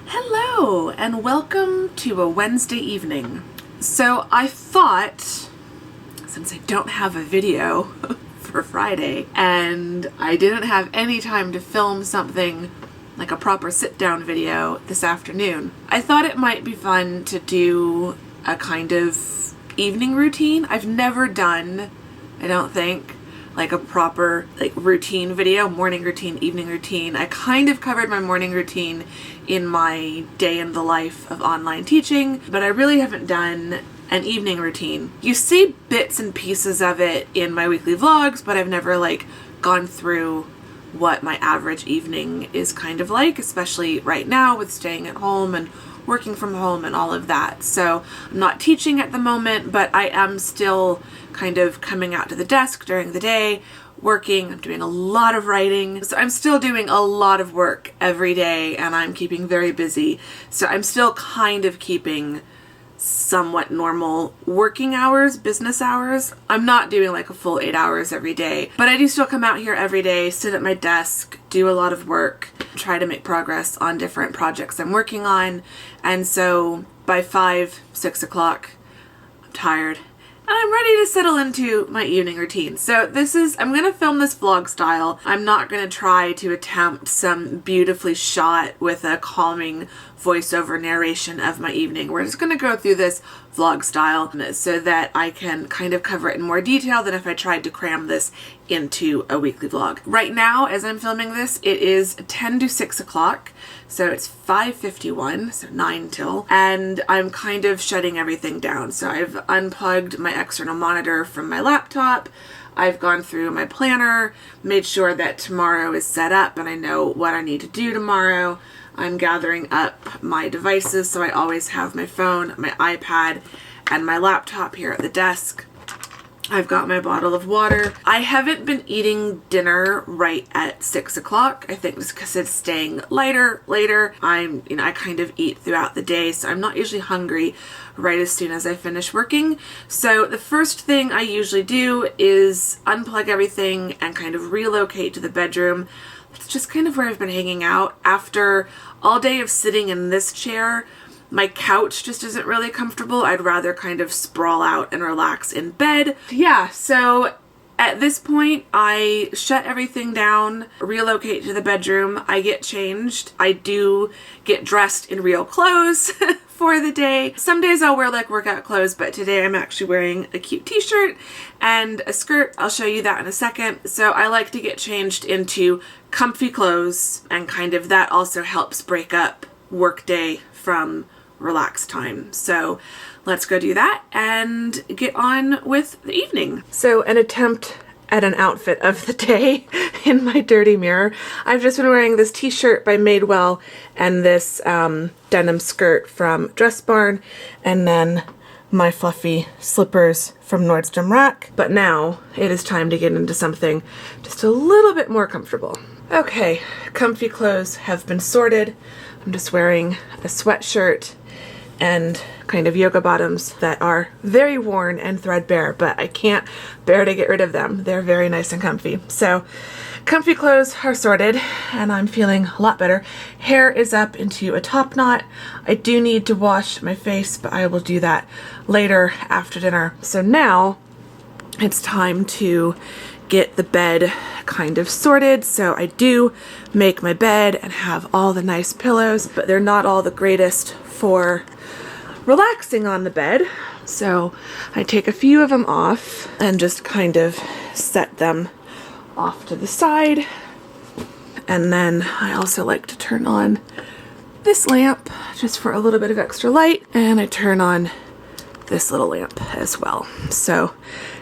Hello and welcome to a Wednesday evening. So I thought, since I don't have a video for Friday and I didn't have any time to film something like a proper sit-down video this afternoon, I thought it might be fun to do a kind of evening routine. I've never done, I don't think, like a proper routine video, morning routine, evening routine. I kind of covered my morning routine in my day in the life of online teaching, but I really haven't done an evening routine. You see bits and pieces of it in my weekly vlogs, but I've never gone through what my average evening is kind of like, especially right now with staying at home and working from home and all of that. So I'm not teaching at the moment, but I am still kind of coming out to the desk during the day, working. I'm doing a lot of writing. So I'm still doing a lot of work every day and I'm keeping very busy. So I'm still kind of keeping somewhat normal working hours, business hours. I'm not doing like a full 8 hours every day, but I do still come out here every day, sit at my desk, do a lot of work, try to make progress on different projects I'm working on. And so by 5, 6 o'clock, I'm tired and I'm ready to settle into my evening routine. So I'm going to film this vlog style. I'm not going to try to attempt some beautifully shot with a calming voiceover narration of my evening. We're just going to go through this vlog style so that I can kind of cover it in more detail than if I tried to cram this into a weekly vlog. Right now, as I'm filming this, it is 10 to 6 o'clock. So it's 5:51, so 9 till, and I'm kind of shutting everything down. So I've unplugged my external monitor from my laptop. I've gone through my planner, made sure that tomorrow is set up and I know what I need to do tomorrow. I'm gathering up my devices, so I always have my phone, my iPad, and my laptop here at the desk. I've got my bottle of water. I haven't been eating dinner right at 6 o'clock. I think just because it's staying later. I kind of eat throughout the day, so I'm not usually hungry right as soon as I finish working. So the first thing I usually do is unplug everything and kind of relocate to the bedroom. It's just kind of where I've been hanging out. After all day of sitting in this chair, my couch just isn't really comfortable. I'd rather kind of sprawl out and relax in bed. Yeah, so at this point, I shut everything down, relocate to the bedroom, I get changed. I do get dressed in real clothes for the day. Some days I'll wear workout clothes, but today I'm actually wearing a cute t-shirt and a skirt. I'll show you that in a second. So I like to get changed into comfy clothes, and kind of that also helps break up work day from relaxed time. So let's go do that and get on with the evening. So an attempt at an outfit of the day in my dirty mirror. I've just been wearing this t-shirt by Madewell and this denim skirt from Dress Barn, and then my fluffy slippers from Nordstrom Rack. But now it is time to get into something just a little bit more comfortable. Okay, comfy clothes have been sorted. I'm just wearing a sweatshirt and kind of yoga bottoms that are very worn and threadbare, but I can't bear to get rid of them. They're very nice and comfy. So comfy clothes are sorted and I'm feeling a lot better. Hair is up into a top knot. I do need to wash my face, but I will do that later after dinner. So now it's time to get the bed kind of sorted. So I do make my bed and have all the nice pillows, but they're not all the greatest for relaxing on the bed. So I take a few of them off and just kind of set them off to the side. And then I also like to turn on this lamp just for a little bit of extra light, and I turn on this little lamp as well. So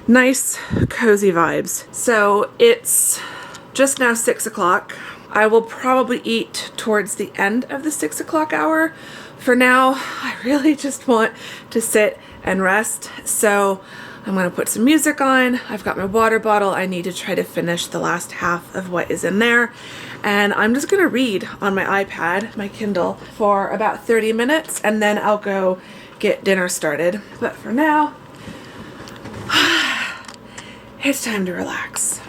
nice cozy vibes. So it's just now 6 o'clock. I will probably eat towards the end of the 6 o'clock hour. For now, I really just want to sit and rest. So I'm going to put some music on. I've got my water bottle. I need to try to finish the last half of what is in there. And I'm just going to read on my iPad, my Kindle, for about 30 minutes, and then I'll go get dinner started. But for now, it's time to relax.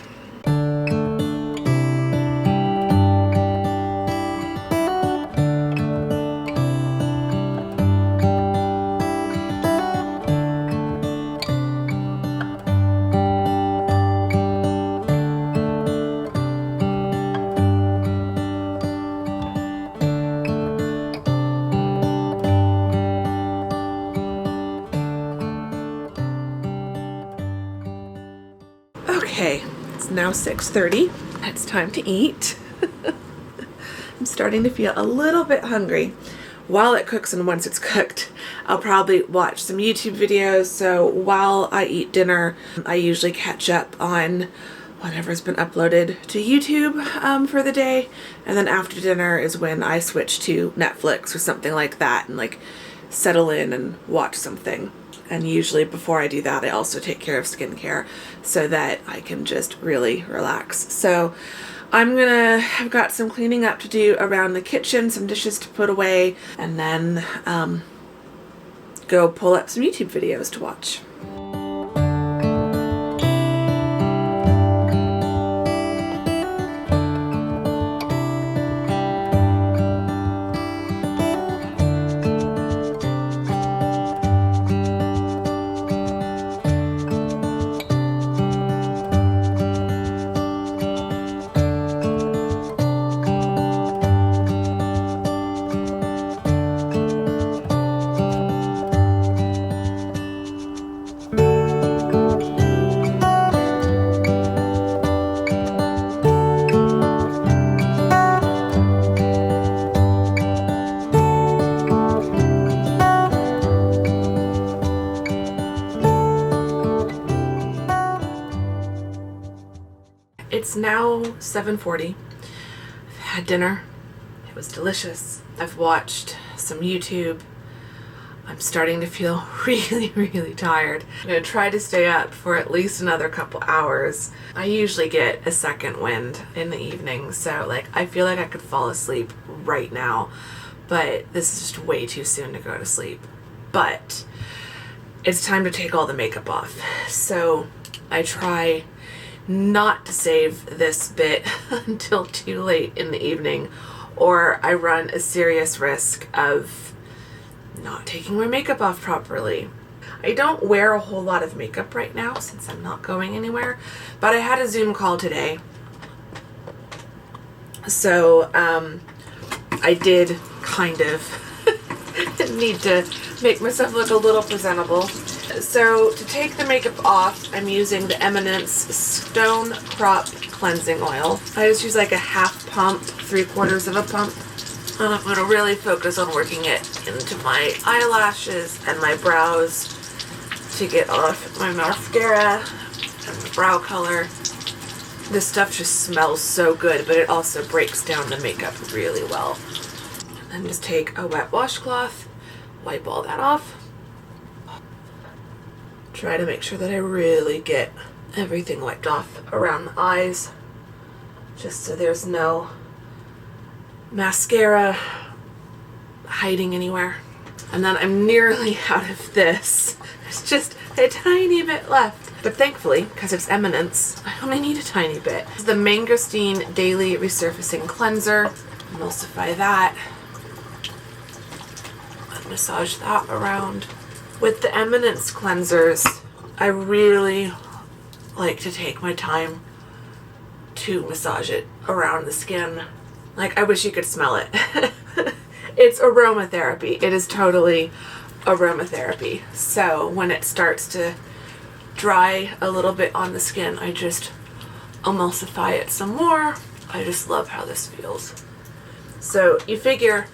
Okay, it's now 6:30. It's time to eat. I'm starting to feel a little bit hungry. While it cooks and once it's cooked, I'll probably watch some YouTube videos. So while I eat dinner, I usually catch up on whatever's been uploaded to YouTube for the day. And then after dinner is when I switch to Netflix or something like that and like settle in and watch something. And usually before I do that, I also take care of skincare so that I can just really relax. So I've got some cleaning up to do around the kitchen, some dishes to put away, and then go pull up some YouTube videos to watch. It's now 7:40. I've had dinner. It was delicious. I've watched some YouTube. I'm starting to feel really tired. I'm going to try to stay up for at least another couple hours. I usually get a second wind in the evening, so like I feel like I could fall asleep right now, but this is just way too soon to go to sleep. But it's time to take all the makeup off. So I try not to save this bit until too late in the evening, or I run a serious risk of not taking my makeup off properly. I don't wear a whole lot of makeup right now since I'm not going anywhere, but I had a Zoom call today. So I did kind of need to make myself look a little presentable. So to take the makeup off, I'm using the Eminence Stone Crop Cleansing Oil. I just use like a half pump, 3/4 of a pump. And I'm going to really focus on working it into my eyelashes and my brows to get off my mascara and the brow color. This stuff just smells so good, but it also breaks down the makeup really well. And then just take a wet washcloth, wipe all that off. Try to make sure that I really get everything wiped off around the eyes, just so there's no mascara hiding anywhere. And then I'm nearly out of this. There's just a tiny bit left. But thankfully, because it's Eminence, I only need a tiny bit. This is the Mangosteen Daily Resurfacing Cleanser. Emulsify that. And massage that around. With the Eminence cleansers, I really like to take my time to massage it around the skin. Like, I wish you could smell it. It's aromatherapy. It is totally aromatherapy. So when it starts to dry a little bit on the skin, I just emulsify it some more. I just love how this feels. So you figure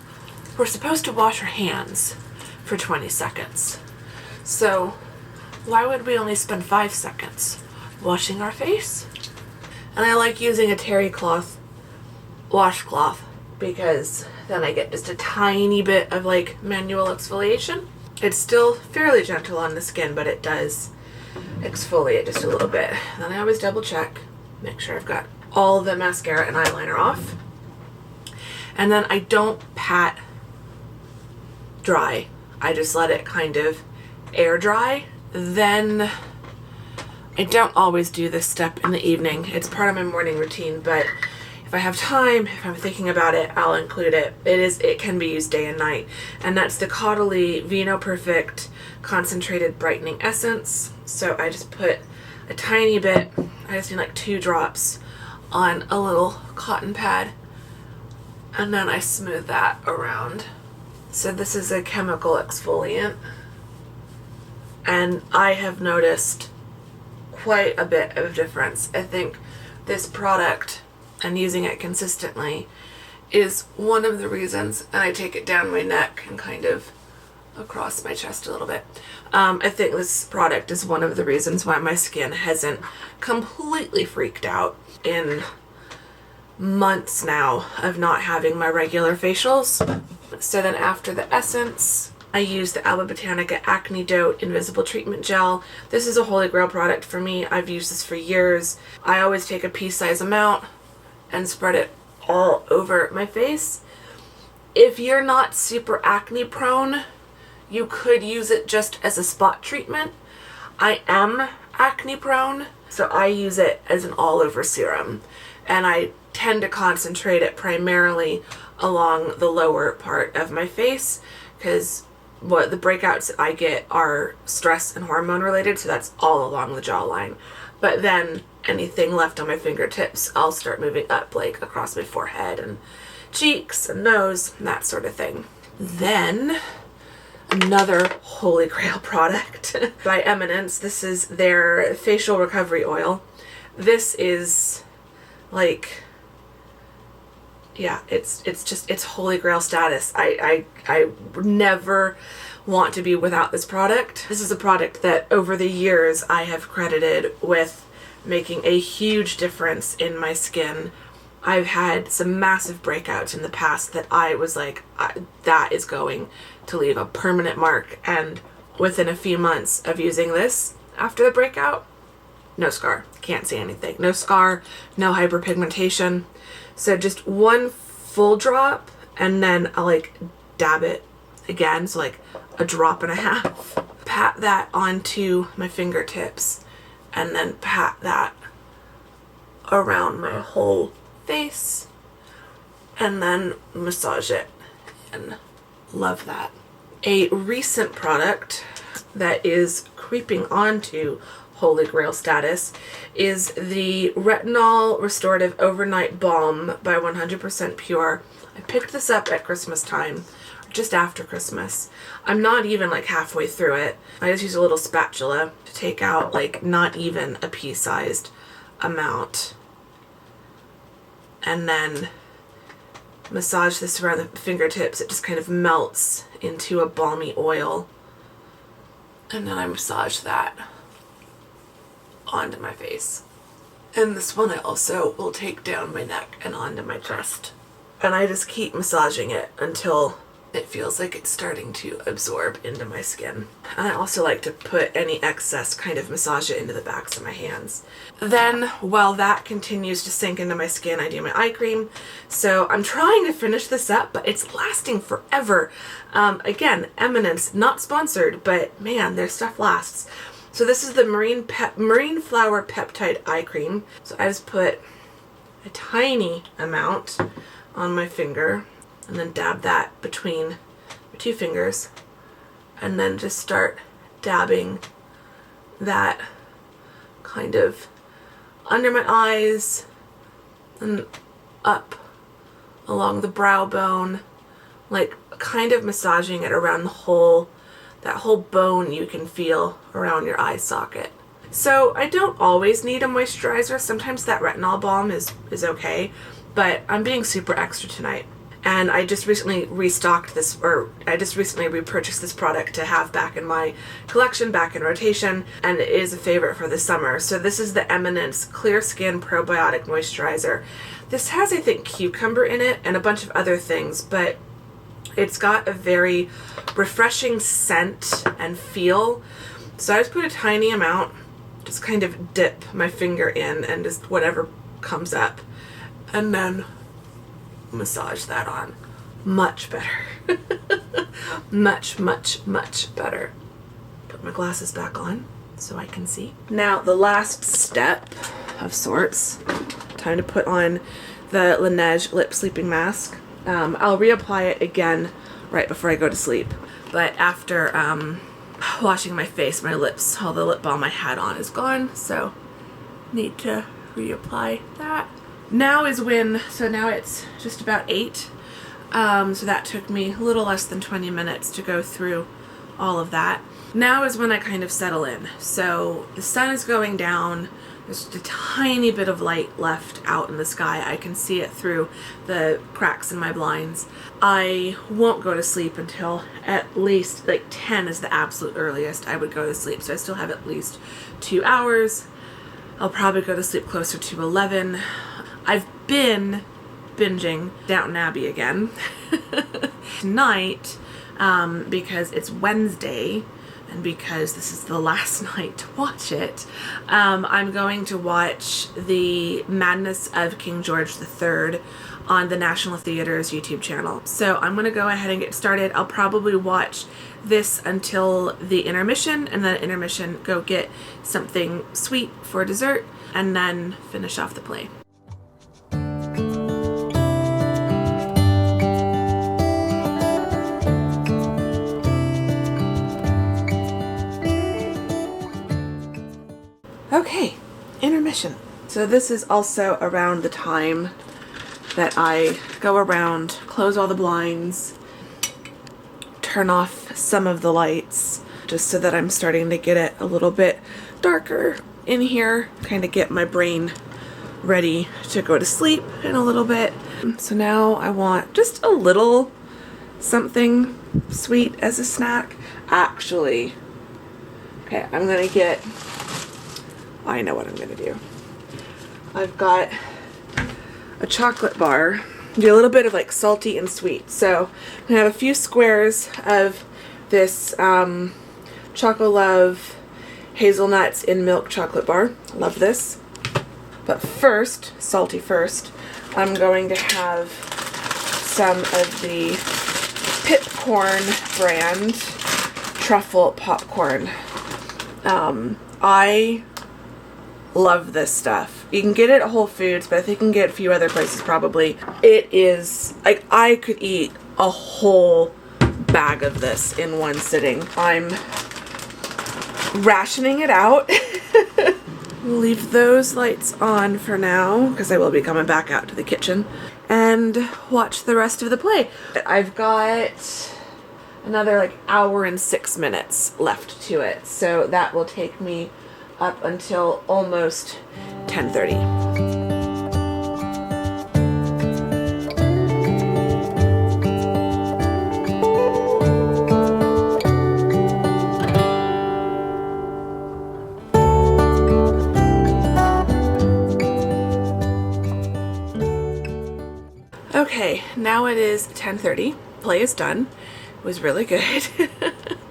we're supposed to wash our hands for 20 seconds. So why would we only spend 5 seconds washing our face? And I like using a terry cloth washcloth because then I get just a tiny bit of like manual exfoliation. It's still fairly gentle on the skin, but it does exfoliate just a little bit. Then I always double check, make sure I've got all the mascara and eyeliner off. And then I don't pat dry. I just let it kind of air dry. Then I don't always do this step in the evening. It's part of my morning routine, but if I have time, if I'm thinking about it, I'll include it. It can be used day and night. And that's the Caudally Vino Perfect Concentrated Brightening Essence. So I just put a tiny bit, I just need like 2 drops on a little cotton pad. And then I smooth that around. So this is a chemical exfoliant. And I have noticed quite a bit of difference. I think this product and using it consistently is one of the reasons, and I take it down my neck and kind of across my chest a little bit. I think this product is one of the reasons why my skin hasn't completely freaked out in months now of not having my regular facials. So then after the essence, I use the Alba Botanica Acne Dote Invisible Treatment Gel. This is a holy grail product for me. I've used this for years. I always take a pea-size amount and spread it all over my face. If you're not super acne prone, you could use it just as a spot treatment. I am acne prone, so I use it as an all-over serum, and I tend to concentrate it primarily along the lower part of my face, because what the breakouts that I get are stress and hormone related, so that's all along the jawline. But then anything left on my fingertips, I'll start moving up, like across my forehead and cheeks and nose, and that sort of thing. Then another holy grail product by Eminence. This is their facial recovery oil. This is like, yeah, it's holy grail status. I never want to be without this product. This is a product that over the years I have credited with making a huge difference in my skin. I've had some massive breakouts in the past that I was like, that is going to leave a permanent mark. And within a few months of using this, after the breakout, no scar. Can't see anything. No scar, no hyperpigmentation. So just one full drop, and then I'll like dab it again. So like a drop and a half. Pat that onto my fingertips, and then pat that around my whole face, and then massage it, and love that. A recent product that is creeping onto holy grail status is the Retinol Restorative Overnight Balm by 100% Pure. I picked this up at Christmas time, just after Christmas. I'm not even like halfway through it. I just use a little spatula to take out like not even a pea-sized amount, and then massage this around the fingertips. It just kind of melts into a balmy oil, and then I massage that onto my face. And this one I also will take down my neck and onto my chest, and I just keep massaging it until it feels like it's starting to absorb into my skin. And I also like to put any excess, kind of massage it into the backs of my hands. Then while that continues to sink into my skin, I do my eye cream. So I'm trying to finish this up, but it's lasting forever. Again, Eminence, not sponsored, but man, their stuff lasts. So this is the Marine Flower Peptide Eye Cream. So I just put a tiny amount on my finger, and then dab that between my two fingers, and then just start dabbing that kind of under my eyes and up along the brow bone, like kind of massaging it around that whole bone you can feel around your eye socket. So I don't always need a moisturizer. Sometimes that retinol balm is okay, but I'm being super extra tonight. And I just recently repurchased this product to have back in my collection, back in rotation, and it is a favorite for the summer. So this is the Eminence Clear Skin Probiotic Moisturizer. This has, I think, cucumber in it and a bunch of other things, but it's got a very refreshing scent and feel. So I just put a tiny amount, just kind of dip my finger in and just whatever comes up, and then massage that on. Much better. much better. Put my glasses back on so I can see. Now the last step of sorts, time to put on the Laneige lip sleeping mask. I'll reapply it again right before I go to sleep, but after washing my face, my lips, all the lip balm I had on is gone, so need to reapply that. Now is when, so now it's just about 8, so that took me a little less than 20 minutes to go through all of that. Now is when I kind of settle in. So the sun is going down. There's just a tiny bit of light left out in the sky. I can see it through the cracks in my blinds. I won't go to sleep until at least like 10 is the absolute earliest I would go to sleep. So I still have at least 2 hours. I'll probably go to sleep closer to 11. I've been binging Downton Abbey again tonight because it's Wednesday. And because this is the last night to watch it, I'm going to watch The Madness of King George III on the National Theatre's YouTube channel. So I'm going to go ahead and get started. I'll probably watch this until the intermission, and then intermission go get something sweet for dessert, and then finish off the play. Okay, intermission. So this is also around the time that I go around, close all the blinds, turn off some of the lights, just so that I'm starting to get it a little bit darker in here, kind of get my brain ready to go to sleep in a little bit. So now I want just a little something sweet as a snack. Actually, okay, I'm gonna get, I know what I'm gonna do. I've got a chocolate bar. Do a little bit of like salty and sweet. So I'm gonna have a few squares of this Choco Love hazelnuts in milk chocolate bar. Love this. But first, salty first, I'm going to have some of the Pipcorn brand truffle popcorn. I love this stuff. You can get it at Whole Foods, but I think you can get it a few other places probably. It is, like, I could eat a whole bag of this in one sitting. I'm rationing it out. We'll leave those lights on for now, because I will be coming back out to the kitchen and watch the rest of the play. I've got another like hour and 6 minutes left to it, so that will take me up until almost 10:30. Okay, now it is 10:30. Play is done. It was really good.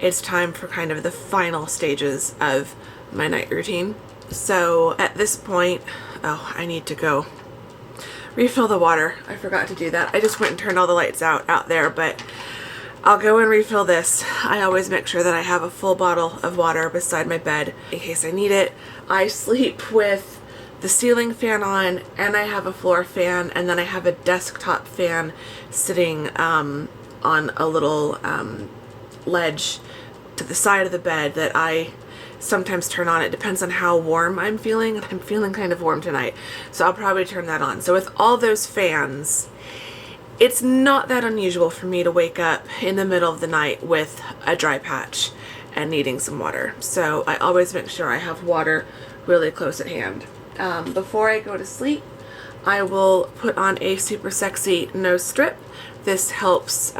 It's time for kind of the final stages of my night routine. So at this point, oh, I need to go refill the water. I forgot to do that. I just went and turned all the lights out there, but I'll go and refill this. I always make sure that I have a full bottle of water beside my bed in case I need it. I sleep with the ceiling fan on, and I have a floor fan, and then I have a desktop fan sitting on a little ledge to the side of the bed that I sometimes turn on. It depends on how warm I'm feeling, and I'm feeling kind of warm tonight, so I'll probably turn that on. So with all those fans, it's not that unusual for me to wake up in the middle of the night with a dry patch and needing some water. So I always make sure I have water really close at hand. Before I go to sleep, I will put on a super sexy nose strip. This helps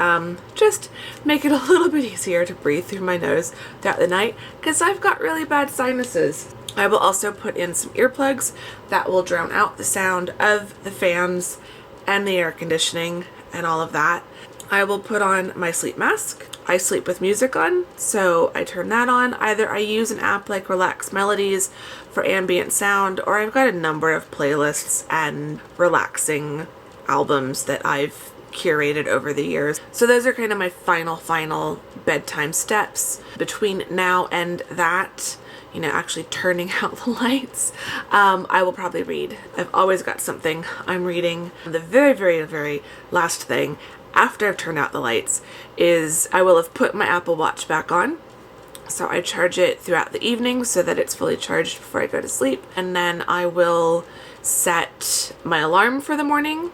just make it a little bit easier to breathe through my nose throughout the night, because I've got really bad sinuses. I will also put in some earplugs that will drown out the sound of the fans and the air conditioning and all of that. I will put on my sleep mask. I sleep with music on, so I turn that on. Either I use an app like Relax Melodies for ambient sound, or I've got a number of playlists and relaxing albums that I've curated over the years. So those are kind of my final bedtime steps. Between now and that, you know, actually turning out the lights, I will probably read. I've always got something I'm reading. The very last thing after I've turned out the lights is I will have put my Apple Watch back on. So I charge it throughout the evening so that it's fully charged before I go to sleep. And then I will set my alarm for the morning.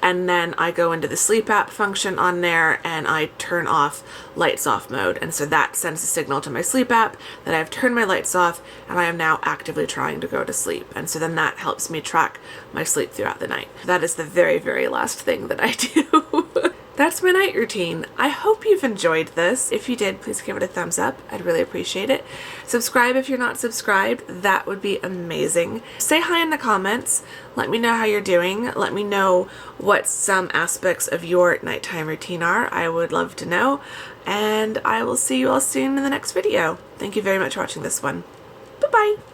And then I go into the sleep app function on there and I turn off lights off mode. And so that sends a signal to my sleep app that I've turned my lights off and I am now actively trying to go to sleep. And so then that helps me track my sleep throughout the night. That is the very, very last thing that I do. That's my night routine. I hope you've enjoyed this. If you did, please give it a thumbs up. I'd really appreciate it. Subscribe if you're not subscribed. That would be amazing. Say hi in the comments. Let me know how you're doing. Let me know what some aspects of your nighttime routine are. I would love to know. And I will see you all soon in the next video. Thank you very much for watching this one. Bye-bye.